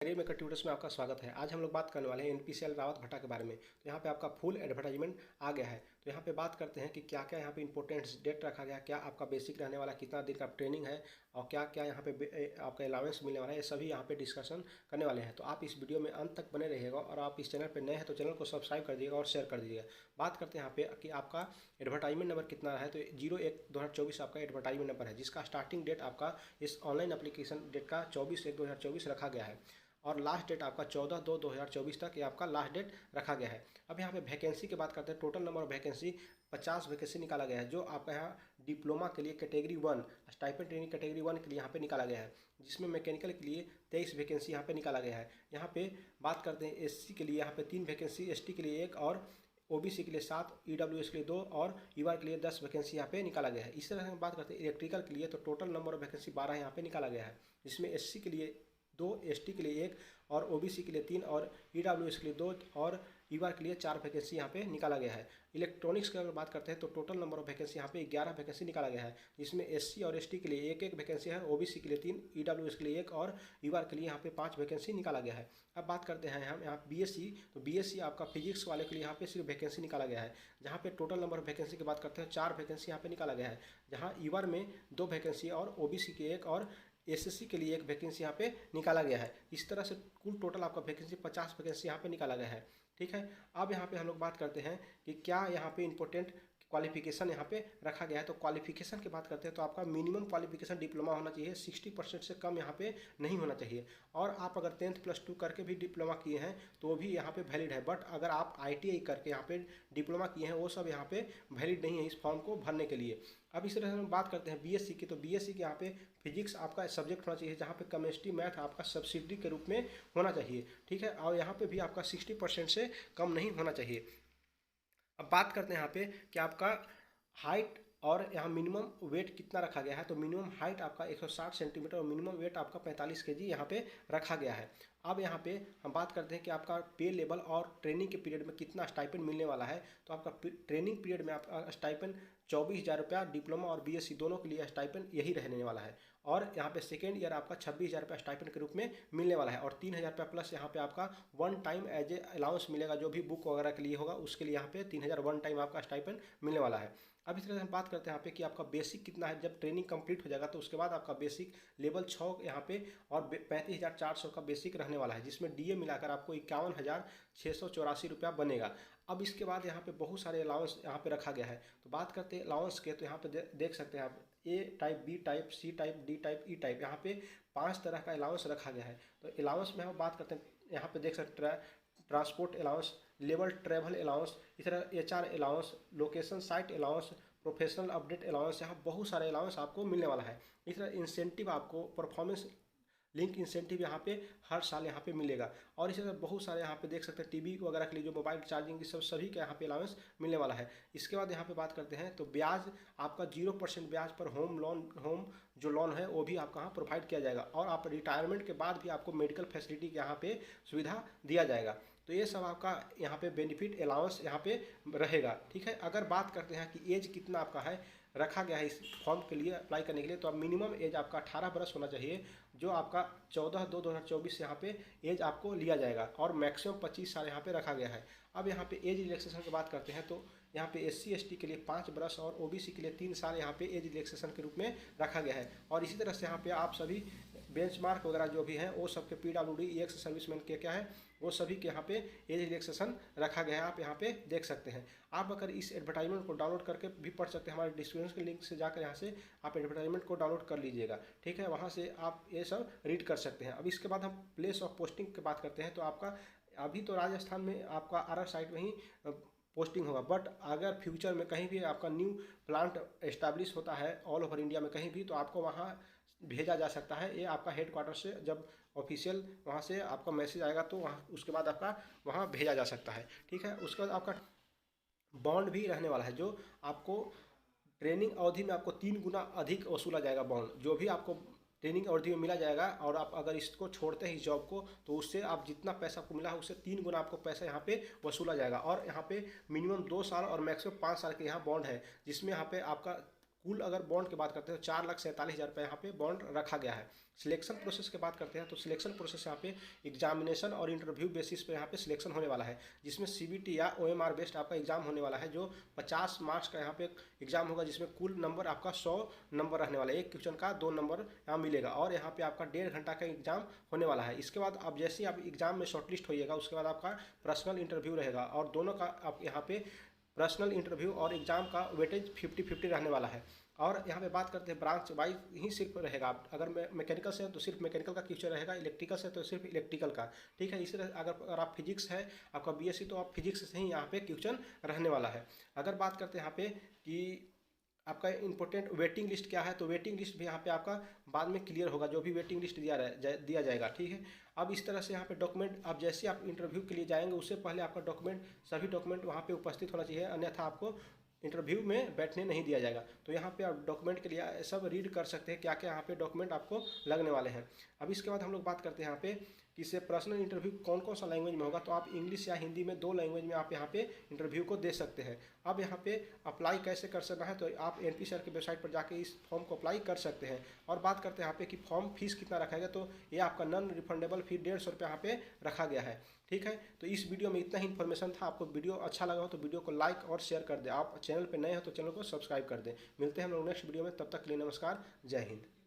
Career maker tutors में आपका स्वागत है। आज हम लोग बात करने वाले हैं एनपीसीएल रावत भट्टा के बारे में। तो यहाँ पे आपका फुल एडवर्टाइजमेंट आ गया है। तो यहाँ पे बात करते हैं कि क्या क्या यहाँ पे इंपॉर्टेंट डेट रखा गया है, क्या आपका बेसिक रहने वाला, कितना दिन का ट्रेनिंग है और क्या क्या यहाँ पे आपका अलाउंस मिलने वाला है, ये सभी यहाँ पे डिस्कशन करने वाले हैं। तो आप इस वीडियो में अंत तक बने रहिएगा और आप इस चैनल पर नए हैं तो चैनल को सब्सक्राइब कर दीजिएगा और शेयर कर दीजिएगा। बात करते हैं यहाँ पे कि आपका एडवर्टाइजमेंट नंबर कितना है। तो 01/2024 आपका एडवर्टाइजमेंट नंबर है, जिसका स्टार्टिंग डेट आपका इस ऑनलाइन एप्लीकेशन डेट का 24/1/2024 रखा गया है और लास्ट डेट आपका 14/2/2024 तक ये आपका लास्ट डेट रखा गया है। अब यहाँ पे वैकेंसी की बात करते हैं। Total number of vacancy 50 vacancy निकाला गया है, जो आपका यहाँ डिप्लोमा के लिए कैटेगरी 1 स्टाइपेंड ट्रेनिंग कैटेगरी 1 के लिए यहाँ पे निकाला गया है, जिसमें मैकेनिकल के लिए 23 वैकेंसी यहाँ पे निकाला गया है। यहाँ पे बात करते हैं एससी के लिए यहाँ पे 3 वैकेंसी, एसटी के लिए 1 और ओबीसी के लिए 7, ईडब्ल्यूएस के लिए 2 और यूआर के लिए 10 वैकेंसी यहाँ पे निकाला गया है। इस तरह से हम बात करते हैं इलेक्ट्रिकल के लिए, तो टोटल नंबर ऑफ वैकेंसी 12 यहाँ पे निकाला गया है, जिसमें एससी के लिए 2, एसटी के लिए 1 और ओबीसी के लिए 3 और ईडब्ल्यूएस के लिए 2 और यूआर के लिए 4 वैकेंसी यहाँ पे निकाला गया है। इलेक्ट्रॉनिक्स की अगर बात करते हैं तो टोटल नंबर ऑफ वैकेंसी यहाँ पे 11 वैकेंसी निकाला गया है, जिसमें एससी और एसटी के लिए 1 वैकेंसी है, ओबीसी के लिए 3, ईडब्ल्यूएस के लिए 1 और यूआर के लिए यहाँ पे 5 वैकेंसी निकाला गया है। अब बात करते हैं हम यहाँ बीएससी, तो बीएससी आपका फिजिक्स वाले के लिए यहाँ पे सिर्फ वैकेंसी निकाला गया है, जहाँ पे टोटल नंबर ऑफ वैकेंसी की बात करते हैं 4 वैकेंसी यहाँ पे निकाला गया है, जहाँ यूआर में 2 वैकेंसी और ओबीसी के 1 और एसएससी के लिए 1 वैकेंसी यहाँ पे निकाला गया है। इस तरह से कुल टोटल आपका वैकेंसी 50 वैकेंसी यहाँ पे निकाला गया है। ठीक है, अब यहाँ पे हम लोग बात करते हैं कि क्या यहाँ पे इंपॉर्टेंट क्वालिफिकेशन यहाँ पे रखा गया है। तो क्वालिफिकेशन की बात करते हैं तो आपका मिनिमम क्वालिफिकेशन डिप्लोमा होना चाहिए, 60% से कम यहाँ पे नहीं होना चाहिए। और आप अगर 10th+2 करके भी डिप्लोमा किए हैं तो वो भी यहाँ पे वैलिड है, बट अगर आप आईटीआई करके यहाँ पे डिप्लोमा किए हैं वो सब यहाँ पे वैलिड नहीं है इस फॉर्म को भरने के लिए। अब इस तरह से हम बात करते हैं बीएससी की, तो बीएससी के यहाँ पे फिजिक्स आपका सब्जेक्ट होना चाहिए, जहाँ पे केमिस्ट्री मैथ आपका सब्सिडी के रूप में होना चाहिए। ठीक है, और यहाँ पे भी आपका 60% से कम नहीं होना चाहिए। अब बात करते हैं यहाँ पे कि आपका हाइट और यहाँ मिनिमम वेट कितना रखा गया है। तो मिनिमम हाइट आपका 160 सेंटीमीटर और मिनिमम वेट आपका 45 केजी यहाँ पे रखा गया है। अब यहाँ पे हम बात करते हैं कि आपका पे लेवल और ट्रेनिंग के पीरियड में कितना स्टाइपेंड मिलने वाला है। तो आपका ट्रेनिंग पीरियड में आपका स्टाइपेंड 24,000 रुपया, डिप्लोमा और बीएससी दोनों के लिए स्टाइपेंड यही रहने वाला है। और यहाँ पे सेकेंड ईयर आपका 26,000 रुपया स्टाइपेंड के रूप में मिलने वाला है और 3,000 रुपया प्लस यहाँ पे आपका one time as a allowance मिलेगा, जो भी बुक वगैरह के लिए होगा उसके लिए यहाँ पे 3,000 वन टाइम आपका स्टाइपेंड मिलने वाला है। अब इस तरह से हम बात करते हैं यहाँ पे कि आपका बेसिक कितना है। जब ट्रेनिंग कंप्लीट हो जाएगा तो उसके बाद आपका बेसिक लेवल 6 यहाँ पे और 35,400 का बेसिक रहने वाला है, जिसमें डीए मिलाकर आपको 51,684 रुपया बनेगा। अब इसके बाद यहाँ पे बहुत सारे अलाउंस यहाँ पे रखा गया है। तो बात करते हैं अलाउंस के, तो यहाँ पे देख सकते हैं आप A type, B type, C type, D type, E type, यहाँ पे 5 तरह का अलाउंस रखा गया है। तो अलाउंस में हम बात करते हैं, यहाँ पे देख सकते हैं transport allowance, level travel allowance, इस तरह HR allowance, location site allowance, professional update allowance, यहाँ बहुत सारे अलाउंस आपको मिलने वाला है। इस तरह इंसेंटिव आपको परफॉर्मेंस लिंक इंसेंटिव यहाँ पे हर साल यहाँ पे मिलेगा। और इसी तरह बहुत सारे यहाँ पे देख सकते हैं टीवी वगैरह के लिए जो मोबाइल चार्जिंग की सब सभी का यहाँ पे अलाउंस मिलने वाला है। इसके बाद यहाँ पे बात करते हैं तो ब्याज आपका 0% ब्याज पर होम जो लोन है वो भी आपका यहाँ प्रोवाइड किया जाएगा और आप रिटायरमेंट के बाद भी आपको मेडिकल फैसिलिटी यहाँ पे सुविधा दिया जाएगा। तो ये सब आपका यहाँ पे बेनिफिट अलाउंस यहाँ पे रहेगा। ठीक है, अगर बात करते हैं कि एज कितना आपका है रखा गया है इस फॉर्म के लिए अप्लाई करने के लिए, तो अब मिनिमम एज आपका 18 बरस होना चाहिए, जो आपका 14/2/2024 से यहाँ पे एज आपको लिया जाएगा और मैक्सिमम 25 साल यहाँ पे रखा गया है। अब यहाँ पे एज रिलैक्सेशन की बात करते हैं तो यहाँ पे एससी एसटी के लिए 5 बरस और ओबीसी के लिए 3 साल यहाँ पे एज रिलैक्सेशन के रूप में रखा गया है। और इसी तरह से यहाँ पे आप सभी बेंचमार्क वगैरह जो भी हैं वो सबके पीडब्ल्यूडी एक्स सर्विसमैन के क्या है वो सभी के यहाँ पे एज रिलैक्सेशन रखा गया है, आप यहाँ पे देख सकते हैं। आप अगर इस एडवर्टाइजमेंट को डाउनलोड करके भी पढ़ सकते हैं, हमारे डिस्क्रिप्शन के लिंक से जाकर यहाँ से आप एडवर्टाइजमेंट को डाउनलोड कर लीजिएगा। ठीक है, वहाँ से आप ये सब रीड कर सकते हैं। अब इसके बाद हम प्लेस ऑफ पोस्टिंग की बात करते हैं। तो आपका अभी तो राजस्थान में आपका आरा साइड में ही पोस्टिंग होगा, बट अगर फ्यूचर में कहीं भी आपका न्यू प्लांट एस्टैब्लिश होता है ऑल ओवर इंडिया में कहीं भी, तो आपको वहाँ भेजा जा सकता है। ये आपका हेडक्वार्टर से जब ऑफिशियल वहाँ से आपका मैसेज आएगा तो वहाँ उसके बाद आपका वहाँ भेजा जा सकता है। ठीक है, उसके बाद आपका बॉन्ड भी रहने वाला है, जो आपको ट्रेनिंग अवधि में आपको 3 गुना अधिक वसूला जाएगा बॉन्ड, जो भी आपको ट्रेनिंग अवधि में मिला जाएगा। और आप अगर इसको छोड़ते हैं इस जॉब को तो उससे आप जितना पैसा आपको मिला है उससे 3 गुना आपको पैसा यहाँ पे वसूला जाएगा। और यहाँ पे मिनिमम 2 साल और मैक्सिमम 5 साल के यहाँ बॉन्ड है, जिसमें यहाँ पे आपका कुल अगर बॉन्ड की बात करते हैं तो 4,47,000 रुपये यहाँ पे बॉन्ड रखा गया है। सिलेक्शन प्रोसेस की बात करते हैं तो सिलेक्शन प्रोसेस यहाँ पे एग्जामिनेशन और इंटरव्यू बेसिस पे यहाँ पे सिलेक्शन होने वाला है, जिसमें CBT या OMR बेस्ड आपका एग्जाम होने वाला है, जो 50 मार्क्स का यहाँ पे एग्जाम होगा, जिसमें कुल नंबर आपका 100 नंबर रहने वाला है। एक क्वेश्चन का 2 नंबर यहाँ मिलेगा और यहाँ पे आपका 1.5 घंटा का एग्जाम होने वाला है। इसके बाद आप जैसे ही आप एग्जाम में शॉर्टलिस्ट होइएगा उसके बाद आपका पर्सनल इंटरव्यू रहेगा और दोनों का आप यहाँ पे पर्सनल इंटरव्यू और एग्जाम का वेटेज 50-50 रहने वाला है। और यहाँ पे बात करते हैं ब्रांच वाइज ही सिर्फ रहेगा। अगर मैकेनिकल से है तो सिर्फ मैकेनिकल का क्वेश्चन रहेगा, इलेक्ट्रिकल से तो सिर्फ इलेक्ट्रिकल का, ठीक है। इसी तरह अगर आप फिजिक्स है आपका BSc तो आप फिजिक्स से ही यहाँ पे क्वेश्चन रहने वाला है। अगर बात करते हैं यहाँ पे कि आपका इंपॉर्टेंट वेटिंग लिस्ट क्या है, तो वेटिंग लिस्ट भी यहाँ पे आपका बाद में क्लियर होगा, जो भी वेटिंग लिस्ट दिया जाएगा, ठीक है। अब इस तरह से यहाँ पे डॉक्यूमेंट आप जैसे आप इंटरव्यू के लिए जाएंगे उससे पहले आपका सभी डॉक्यूमेंट वहाँ पे उपस्थित होना चाहिए, अन्यथा आपको इंटरव्यू में बैठने नहीं दिया जाएगा। तो यहाँ पे आप डॉक्यूमेंट के लिए सब रीड कर सकते हैं क्या क्या यहाँ पे डॉक्यूमेंट आपको लगने वाले हैं। अब इसके बाद हम लोग बात करते हैं यहाँ पे कि इससे पर्सनल इंटरव्यू कौन कौन सा लैंग्वेज में होगा, तो आप इंग्लिश या हिंदी में 2 लैंग्वेज में आप यहाँ पे इंटरव्यू को दे सकते हैं। अब यहाँ पे अप्लाई कैसे कर सकना है, तो आप NPCL की वेबसाइट पर जाके इस फॉर्म को अप्लाई कर सकते हैं। और बात करते हैं यहाँ पे कि फॉर्म फीस कितना रखा गया, तो ये आपका नॉन रिफंडेबल फी 150 रुपये यहाँ पे रखा गया है, ठीक है। तो इस वीडियो में इतना ही इन्फॉर्मेशन था। आपको वीडियो अच्छा लगा हो तो वीडियो को लाइक और शेयर कर दें। आप चैनल पर नए हो तो चैनल को सब्सक्राइब कर दें। मिलते हैं हम लोग नेक्स्ट वीडियो में, तब तक के लिए नमस्कार, जय हिंद।